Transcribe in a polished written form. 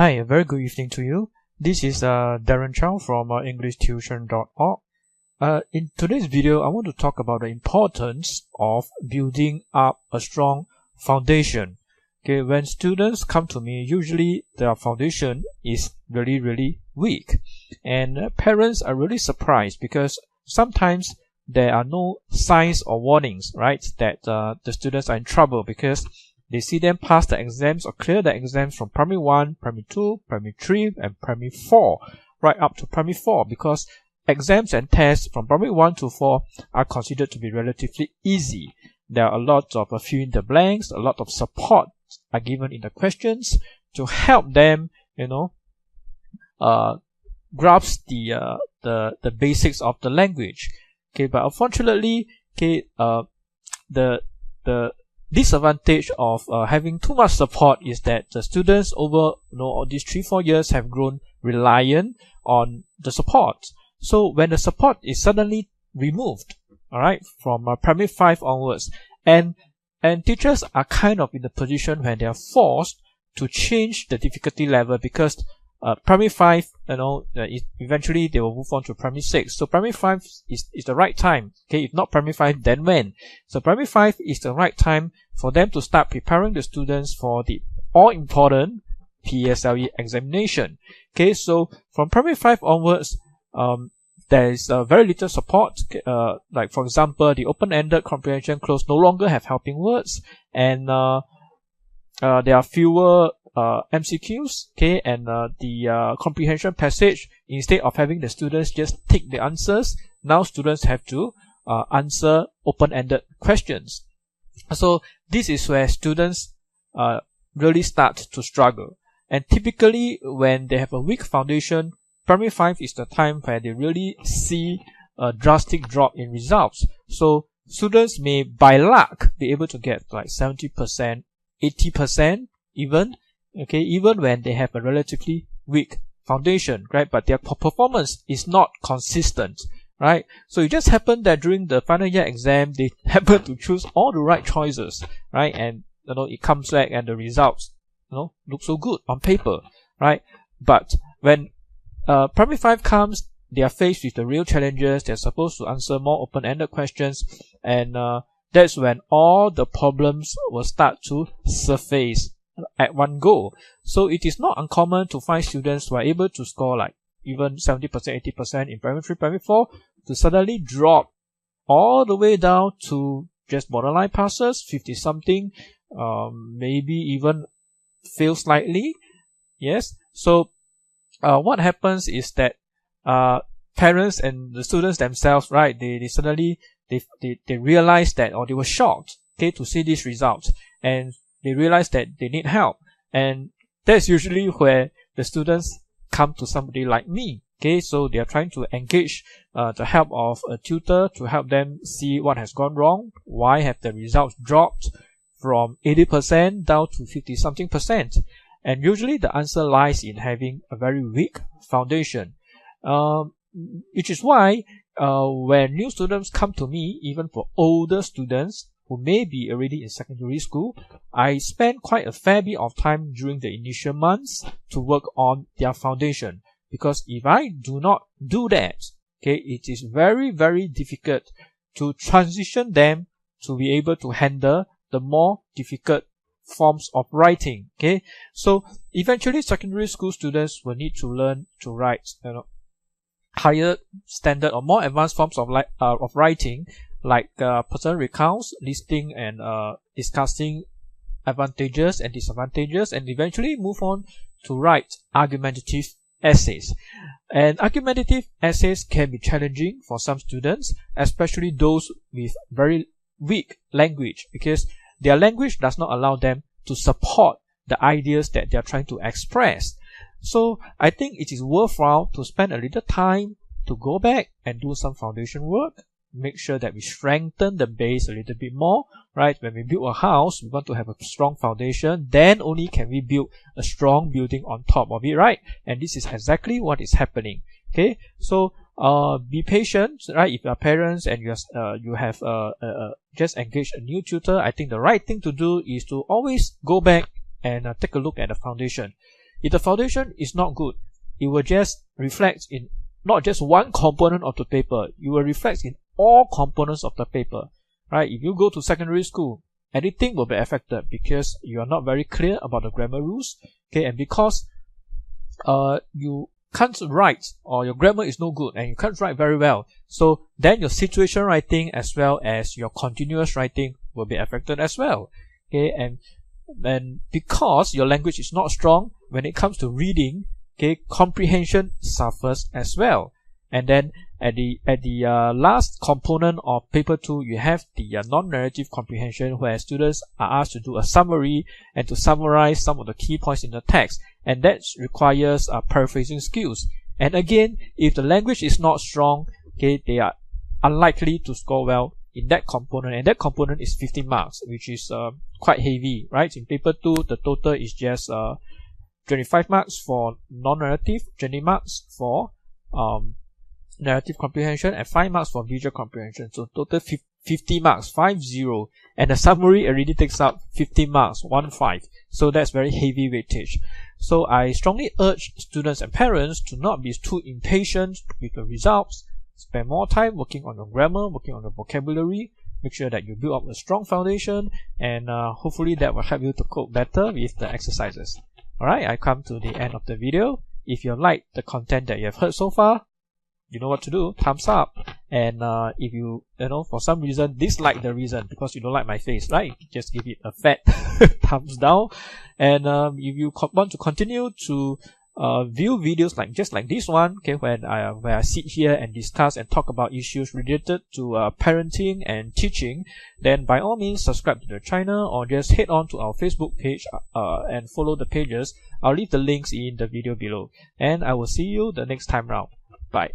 Hi, a very good evening to you. This is Darren Chow from EnglishTuition.org. In today's video, I want to talk about the importance of building up a strong foundation. Okay, when students come to me, usually their foundation is really weak, and parents are really surprised because sometimes there are no signs or warnings, right, that the students are in trouble because they see them pass the exams or clear the exams from primary 1, primary 2, primary 3, and primary 4, right up to primary 4, because exams and tests from primary 1 to 4 are considered to be relatively easy. There are a lot of fill in the blanks, a lot of support are given in the questions to help them, grasp the basics of the language. Okay, but unfortunately, okay, the disadvantage of having too much support is that the students over all these 3-4 years have grown reliant on the support. So when the support is suddenly removed, all right, from primary 5 onwards, and teachers are kind of in the position where they are forced to change the difficulty level because primary 5, eventually they will move on to primary 6. So primary 5 is the right time. Okay, if not primary 5, then when? So primary 5 is the right time for them to start preparing the students for the all-important PSLE examination. Okay, so from primary 5 onwards, there is very little support. Like for example, the open-ended comprehension close no longer have helping words, and there are fewer MCQs, okay, and the comprehension passage, instead of having the students just tick the answers, now students have to answer open-ended questions. So this is where students really start to struggle. And typically when they have a weak foundation, primary 5 is the time where they really see a drastic drop in results. So students may by luck be able to get like 70%, 80% even, okay, even when they have a relatively weak foundation, right? But their performance is not consistent, right? So it just happened that during the final year exam, they happen to choose all the right choices, right? And it comes back and the results, look so good on paper, right? But when primary 5 comes, they are faced with the real challenges. They're supposed to answer more open-ended questions, and that's when all the problems will start to surface at one go. So it is not uncommon to find students who are able to score like even 70%, 80% in primary 3, primary 4 to suddenly drop all the way down to just borderline passes, 50 something, maybe even fail slightly. Yes. So what happens is that parents and the students themselves, right, they suddenly they realize that, or they were shocked, okay, to see these results, and they realize that they need help. And that's usually where the students come to somebody like me. Okay, so they are trying to engage the help of a tutor to help them see what has gone wrong. Why have the results dropped from 80% down to 50 something percent? And usually the answer lies in having a very weak foundation. Which is why when new students come to me, even for older students who may be already in secondary school, I spend quite a fair bit of time during the initial months to work on their foundation. Because if I do not do that, okay, it is very difficult to transition them to be able to handle the more difficult forms of writing. Okay, so eventually secondary school students will need to learn to write higher standard or more advanced forms of writing, like personal recounts, listing and discussing advantages and disadvantages, and eventually move on to write argumentative essays. And argumentative essays can be challenging for some students, especially those with very weak language, because their language does not allow them to support the ideas that they are trying to express. So I think it is worthwhile to spend a little time to go back and do some foundation work, make sure that we strengthen the base a little bit more, right? When we build a house, we want to have a strong foundation, then only can we build a strong building on top of it, right? And this is exactly what is happening. Okay, so be patient, right? If you are parents and you have just engaged a new tutor, I think the right thing to do is to always go back and take a look at the foundation. if the foundation is not good, it will just reflect in not just one component of the paper, it will reflect in all components of the paper, right? If you go to secondary school, anything will be affected because you are not very clear about the grammar rules, okay, and because you can't write, or your grammar is no good and you can't write very well, so then your situation writing as well as your continuous writing will be affected as well, okay, and because your language is not strong when it comes to reading, okay, comprehension suffers as well. And then at the last component of paper 2, you have the non-narrative comprehension, where students are asked to do a summary and to summarize some of the key points in the text, and that requires paraphrasing skills. And again, if the language is not strong, okay, they are unlikely to score well in that component, and that component is 50 marks, which is quite heavy, right? In paper 2, the total is just 25 marks for non-narrative, 20 marks for narrative comprehension, and 5 marks for visual comprehension. So total 50 marks, 50, and the summary already takes up 50 marks, 15. So that's very heavy weightage. So I strongly urge students and parents to not be too impatient with the results. Spend more time working on your grammar, working on your vocabulary. Make sure that you build up a strong foundation, and hopefully that will help you to cope better with the exercises. Alright, I come to the end of the video. If you like the content that you have heard so far, you know what to do, thumbs up. And if you for some reason dislike the reason because you don't like my face, right, just give it a fat thumbs down. And if you want to continue to view videos just like this one, okay, where I sit here and discuss and talk about issues related to parenting and teaching, then by all means subscribe to the channel, or just head on to our Facebook page and follow the pages. I'll leave the links in the video below, and I will see you the next time round. Bye.